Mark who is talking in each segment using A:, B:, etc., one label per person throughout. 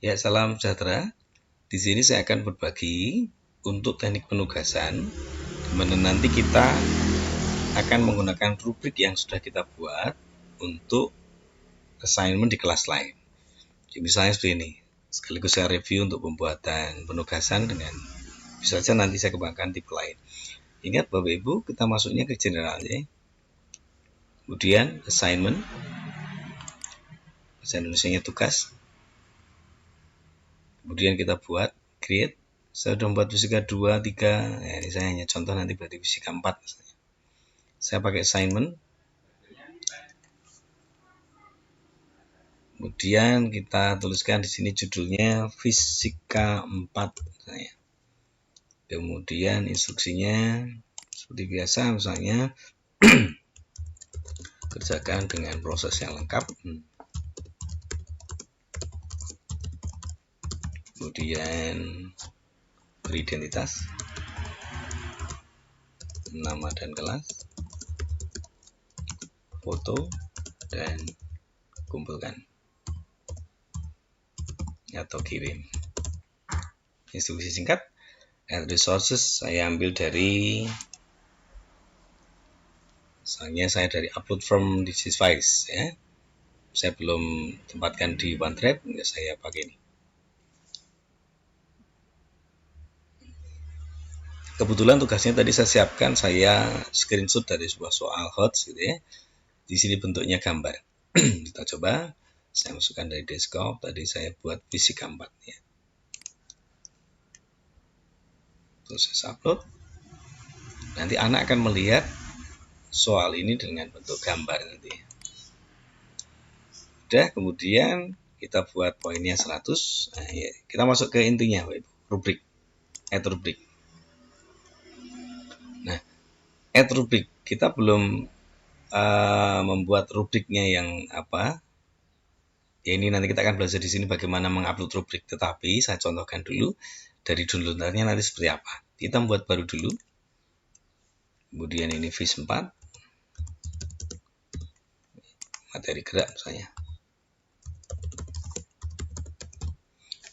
A: Ya, salam sejahtera. Di sini saya akan berbagi untuk teknik penugasan, di mana nanti kita akan menggunakan rubrik yang sudah kita buat untuk assignment di kelas lain. Jadi misalnya seperti ini. Sekaligus saya review untuk pembuatan penugasan dengan bisa saja nanti saya kembangkan tipe lain. Ingat Bapak Ibu, kita masuknya ke general ya. Kemudian assignment, bahasa Indonesianya tugas. Kemudian kita buat create. Saya sudah membuat fisika 2, 3. Ya, ini saya hanya contoh, nanti berarti fisika 4 misalnya. Saya pakai assignment. Kemudian kita tuliskan di sini judulnya fisika 4 misalnya. Kemudian instruksinya seperti biasa misalnya kerjakan dengan proses yang lengkap. Kemudian beri identitas, nama dan kelas, foto, dan kumpulkan atau kirim. Instruksi singkat. Add resources saya ambil dari, misalnya saya dari upload from this device ya. Saya belum tempatkan di OneDrive, saya pakai ini. Kebetulan tugasnya tadi saya siapkan, saya screenshot dari sebuah soal HOTS gitu ya. Di sini bentuknya gambar. Kita coba. Saya masukkan dari desktop, tadi saya buat fisika 4 ya. Terus saya upload. Nanti anak akan melihat soal ini dengan bentuk gambar nanti. Udah, kemudian kita buat poinnya 100. Nah, ya. Kita masuk ke intinya, rubrik. Add rubrik. Nah, add rubrik. Kita belum membuat rubriknya yang apa. Ya, ini nanti kita akan belajar di sini bagaimana mengupload rubrik. Tetapi saya contohkan dulu dari downloadernya nanti seperti apa. Kita membuat baru dulu. Kemudian ini FIS 4. Materi gerak misalnya.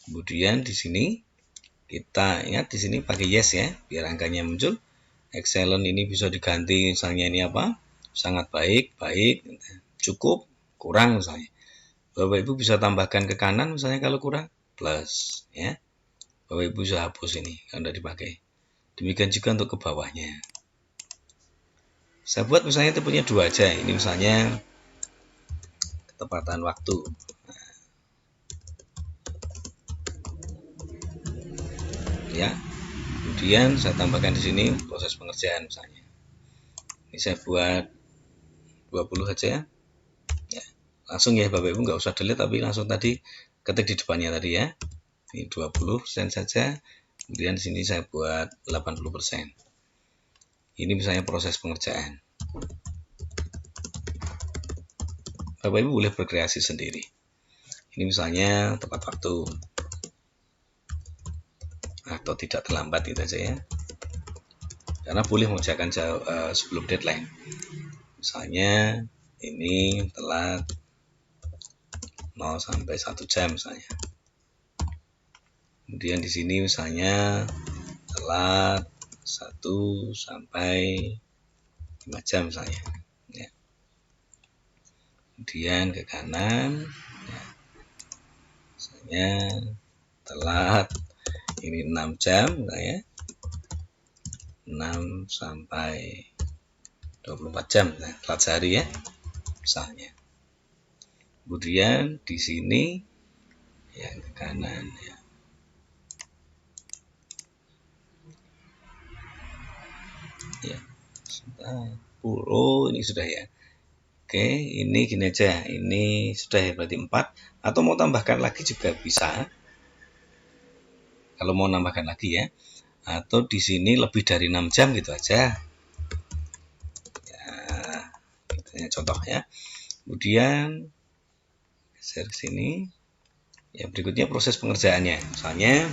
A: Kemudian di sini kita ingat di sini pakai yes ya, biar angkanya muncul. Excellent ini bisa diganti misalnya ini apa? Sangat baik, baik, cukup, kurang misalnya. Bapak Ibu bisa tambahkan ke kanan misalnya kalau kurang, plus ya. Bapak Ibu bisa hapus ini kalau tidak dipakai. Demikian juga untuk ke bawahnya. Saya buat misalnya tipenya 2 aja. Ini misalnya ketepatan waktu. Ya. Kemudian saya tambahkan di sini proses pengerjaan misalnya. Ini saya buat 20 aja ya. Langsung ya Bapak Ibu, nggak usah delete tapi langsung tadi ketik di depannya tadi ya. Ini 20% saja. Kemudian di sini saya buat 80%. Ini misalnya proses pengerjaan. Bapak Ibu boleh berkreasi sendiri. Ini misalnya tepat waktu atau tidak terlambat itu aja ya. Karena boleh mengerjakan sebelum deadline. Misalnya ini telat 0 sampai 1 jam misalnya. Kemudian di sini misalnya telat 1 sampai 5 jam misalnya. Ya. Kemudian ke kanan, ya. Misalnya telat ini 6 jam, ya. 6 sampai 24 jam, nah, telat sehari ya, misalnya. Kemudian di sini yang ke kanan ya. Ya, 10 ini sudah ya. Oke, ini gini aja. Ini sudah ya berarti 4 atau mau tambahkan lagi juga bisa. Kalau mau nambahkan lagi ya. Atau di sini lebih dari 6 jam gitu aja. Ya, contoh ya. Kemudian geser ke sini. Ya, berikutnya proses pengerjaannya. Misalnya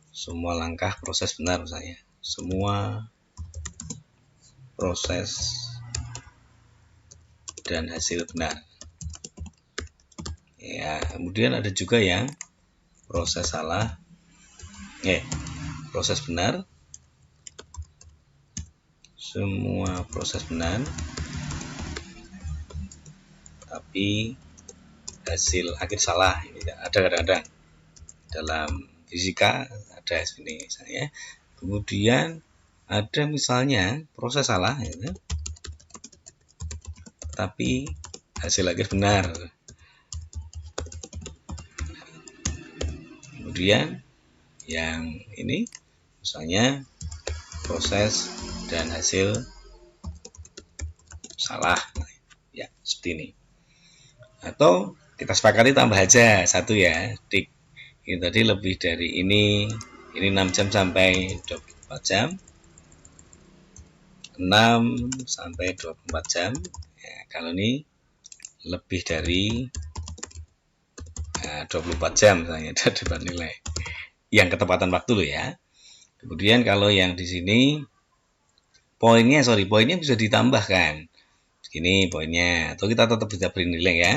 A: semua langkah proses benar misalnya. Semua proses dan hasil benar. Ya, kemudian ada juga yang proses salah, proses benar, semua proses benar, tapi hasil akhir salah. Ini ada kadang-kadang dalam fisika ada ini misalnya. Kemudian ada misalnya proses salah, ya, tapi hasil akhir benar. Kemudian yang ini misalnya proses dan hasil salah, ya seperti ini. Atau kita sepakati tambah aja satu ya, tik. Ini tadi lebih dari ini 6 jam sampai 24 jam, 6 sampai 24 jam. Ya, kalau ini lebih dari 24 jam misalnya, dapat nilai yang ketepatan waktu loh ya. Kemudian kalau yang di sini poinnya bisa ditambahkan. Segini poinnya, atau kita tetap bisa beri nilai ya.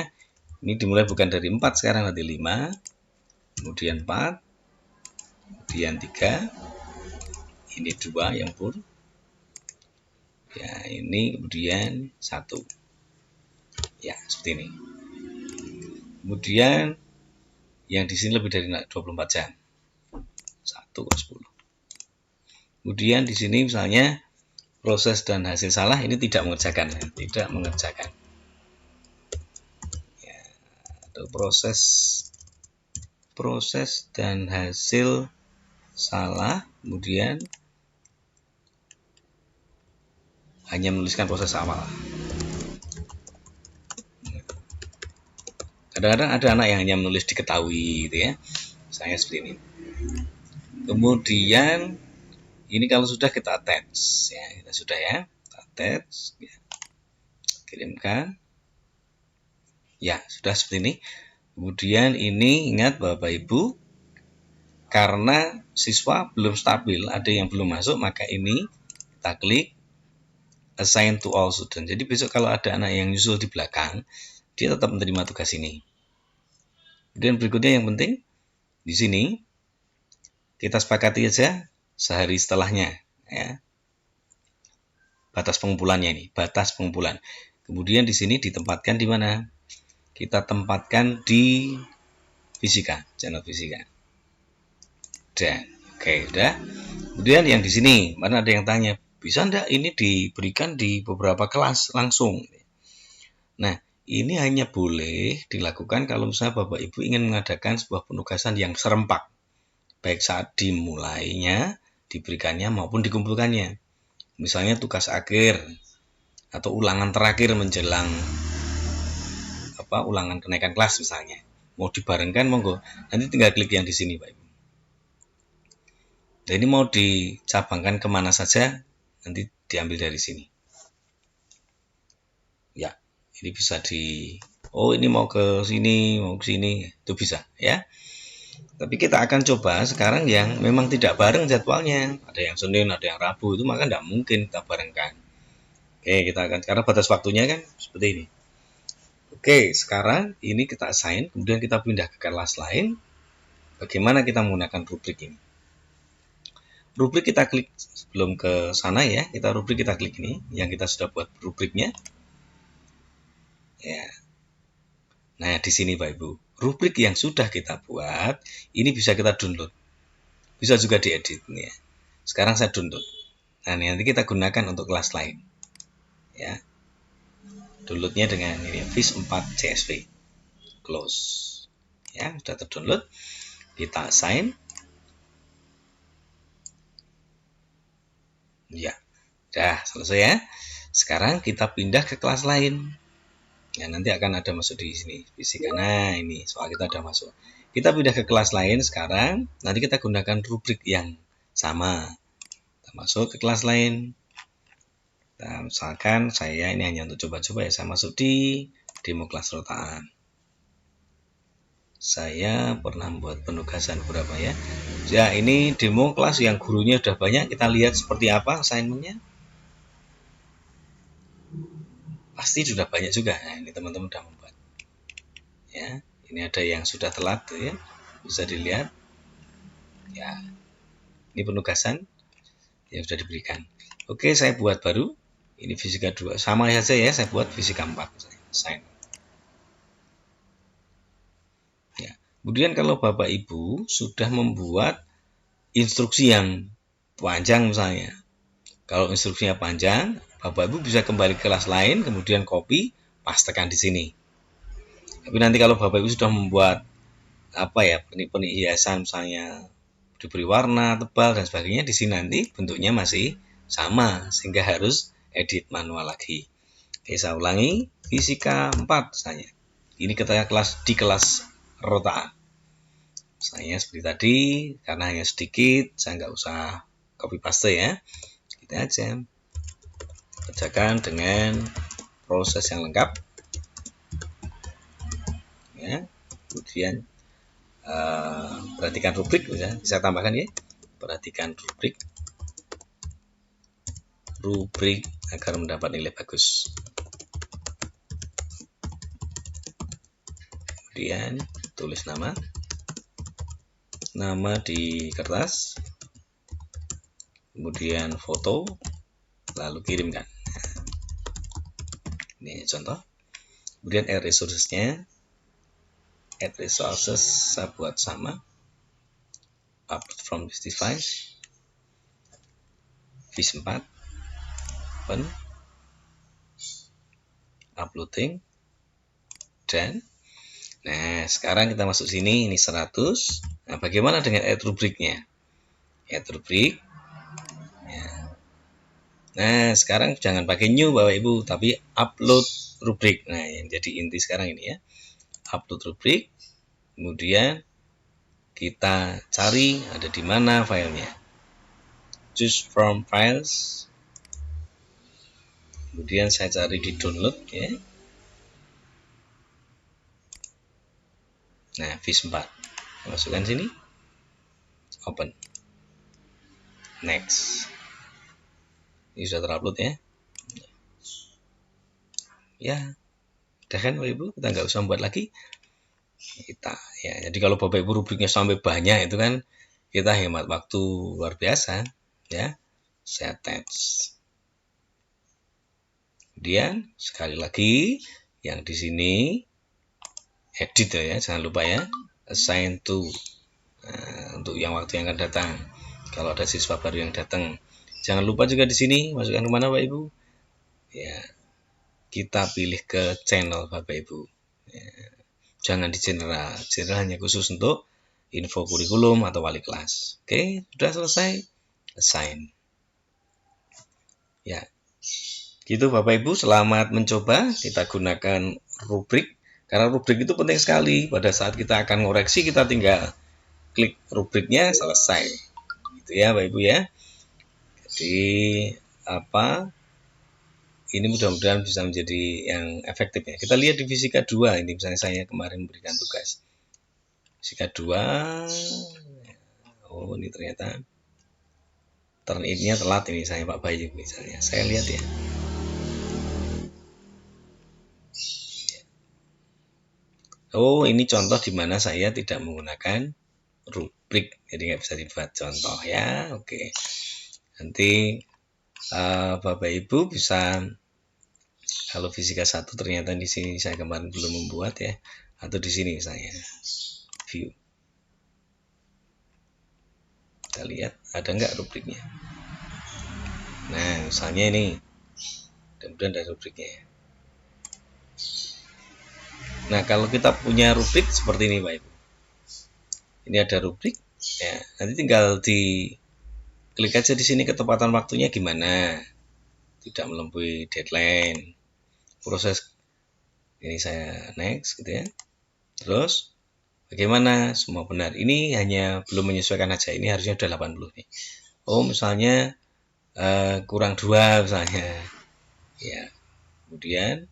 A: Ini dimulai bukan dari 4 sekarang, nanti 5, kemudian 4, kemudian 3, ini 2 yang pur. Ya, ini kemudian 1. Ya, seperti ini. Kemudian yang di sini lebih dari 24 jam. 1,10. Kemudian di sini misalnya proses dan hasil salah ini tidak mengerjakan. Ya, atau proses dan hasil salah, kemudian hanya menuliskan proses awal. Kadang-kadang ada anak yang hanya menulis diketahui gitu ya, misalnya seperti ini. Kemudian ini kalau sudah kita attach ya, kita sudah ya, attach ya. Kirimkan. Ya, sudah seperti ini. Kemudian ini ingat Bapak Ibu, karena siswa belum stabil, ada yang belum masuk, maka ini kita klik assign to all student. Jadi besok kalau ada anak yang nyusul di belakang, dia tetap menerima tugas ini. Kemudian berikutnya yang penting di sini kita sepakati aja sehari setelahnya ya. Batas pengumpulannya ini, batas pengumpulan. Kemudian di sini ditempatkan di mana? Kita tempatkan di fisika, channel fisika. Dan oke, udah. Kemudian yang di sini, mana ada yang tanya, bisa enggak ini diberikan di beberapa kelas langsung? Nah, ini hanya boleh dilakukan kalau misalnya Bapak Ibu ingin mengadakan sebuah penugasan yang serempak, baik saat dimulainya, diberikannya maupun dikumpulkannya. Misalnya tugas akhir atau ulangan terakhir menjelang ulangan kenaikan kelas misalnya. Mau dibarengkan monggo. Nanti tinggal klik yang di sini, Pak Ibu. Nah, ini mau dicabangkan kemana saja, nanti diambil dari sini. Ya, ini bisa ini mau ke sini, mau ke sini, itu bisa ya. Tapi kita akan coba sekarang yang memang tidak bareng jadwalnya. Ada yang Senin, ada yang Rabu, itu maka tidak mungkin kita barengkan. Oke, kita akan, karena batas waktunya kan seperti ini. Oke, sekarang ini kita assign, kemudian kita pindah ke kelas lain. Bagaimana kita menggunakan rubrik ini? Rubrik kita klik sebelum ke sana ya, rubrik kita klik ini, yang kita sudah buat rubriknya. Ya. Nah, di sini Pak Ibu, rubrik yang sudah kita buat, ini bisa kita download. Bisa juga diedit nih ya. Sekarang saya download. Nah, nanti kita gunakan untuk kelas lain. Ya. Downloadnya dengan ini FIS 4 CSV. Close. Ya, sudah terdownload. Kita assign. Ya. Sudah selesai ya. Sekarang kita pindah ke kelas lain. Ya, nanti akan ada masuk di sini fisika. Nah, ini soal kita ada masuk. Kita pindah ke kelas lain sekarang. Nanti kita gunakan rubrik yang sama. Kita masuk ke kelas lain. Nah, misalkan saya ini hanya untuk coba-coba ya, saya masuk di demo kelas rotaan. Saya pernah membuat penugasan berapa ya? Ya, ini demo kelas yang gurunya sudah banyak. Kita lihat seperti apa assignment-nya. pasti sudah banyak juga. Nah, ini teman-teman sudah membuat. Ya, ini ada yang sudah telat ya. Bisa dilihat. Ya. Ini penugasan yang sudah diberikan. Oke, saya buat baru. Ini fisika 2. Sama saja ya, saya buat fisika 4. Sign. Ya. Kemudian kalau Bapak Ibu sudah membuat instruksi yang panjang misalnya. Kalau instruksinya panjang, Bapak Ibu bisa kembali ke kelas lain, kemudian copy, pastekan di sini. Tapi nanti kalau Bapak Ibu sudah membuat penik-penik hiasan misalnya diberi warna tebal dan sebagainya, di sini nanti bentuknya masih sama sehingga harus edit manual lagi. Oke, saya ulangi, fisika 4 misalnya. Ini kita di kelas rotaan. Misalnya seperti tadi, karena hanya sedikit, saya nggak usah copy paste ya. Kita aja kerjakan dengan proses yang lengkap. Ya, kemudian perhatikan rubrik, ya. Saya tambahkan ya. Perhatikan rubrik agar mendapat nilai bagus. Kemudian tulis nama di kertas, kemudian foto, lalu kirimkan. Ini contoh. Kemudian add resources-nya, saya buat sama, upload from this device, vis 4, open, uploading, dan nah sekarang kita masuk sini, ini 100. Nah, bagaimana dengan add rubriknya? Add rubrik. Ya. Nah, sekarang jangan pakai new Bapak Ibu, tapi upload rubrik. Nah, yang jadi inti sekarang ini ya. Upload rubrik. Kemudian kita cari ada di mana filenya. Choose from files. Kemudian saya cari di download ya. Nah, vis 4. Masukkan sini. Open. Next. Ini sudah terupload ya. Ya, udah kan Bapak Ibu, kita nggak usah membuat lagi. Jadi kalau Bapak Ibu rubriknya sampai banyak itu kan kita hemat waktu luar biasa ya. Set text. Kemudian sekali lagi yang di sini edit ya, jangan lupa ya, assign to. Nah, untuk yang waktu yang akan datang. Kalau ada siswa baru yang datang, jangan lupa juga di sini masukkan kemana Bapak Ibu? Ya, kita pilih ke channel Bapak Ibu. Ya, jangan di general hanya khusus untuk info kurikulum atau wali kelas. Oke, sudah selesai. Assign. Ya, gitu Bapak Ibu, selamat mencoba. Kita gunakan rubrik. Karena rubrik itu penting sekali. Pada saat kita akan ngoreksi, kita tinggal klik rubriknya, selesai. Gitu ya Bapak Ibu ya. Jadi ini mudah-mudahan bisa menjadi yang efektif ya. Kita lihat di fisika 2. Ini misalnya saya kemarin memberikan tugas. Fisika 2. Oh, ini ternyata turn in-nya telat ini saya Pak Bayu misalnya. Saya lihat ya. Oh, ini contoh di mana saya tidak menggunakan rubrik, jadi nggak bisa dibuat contoh ya. Oke, nanti Bapak Ibu bisa, kalau fisika 1 ternyata di sini saya kemarin belum membuat ya, atau di sini misalnya view, kita lihat ada nggak rubriknya. Nah, misalnya ini, kemudian ada rubriknya ya. Nah, kalau kita punya rubrik seperti ini Pak Ibu, ini ada rubrik ya, nanti tinggal di klik aja di sini ketepatan waktunya gimana, tidak melampaui deadline, proses ini saya next gitu ya. Terus bagaimana semua benar, ini hanya belum menyesuaikan aja, ini harusnya udah 80 nih. Oh, misalnya kurang 2 misalnya ya. Kemudian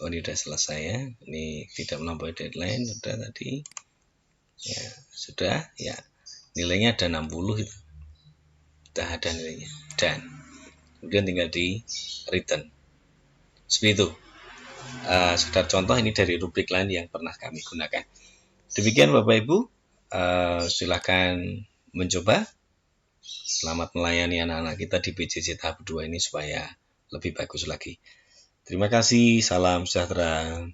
A: oh, ini udah selesai ya, ini tidak melampaui deadline, sudah tadi ya, sudah ya, nilainya ada 60 itu, sudah ada nilainya, dan kemudian tinggal di return. Seperti itu. Sekedar contoh ini dari rubrik lain yang pernah kami gunakan. Demikian Bapak Ibu, silakan mencoba. Selamat melayani anak-anak kita di PJJ tahap 2 ini supaya lebih bagus lagi. Terima kasih, salam sejahtera.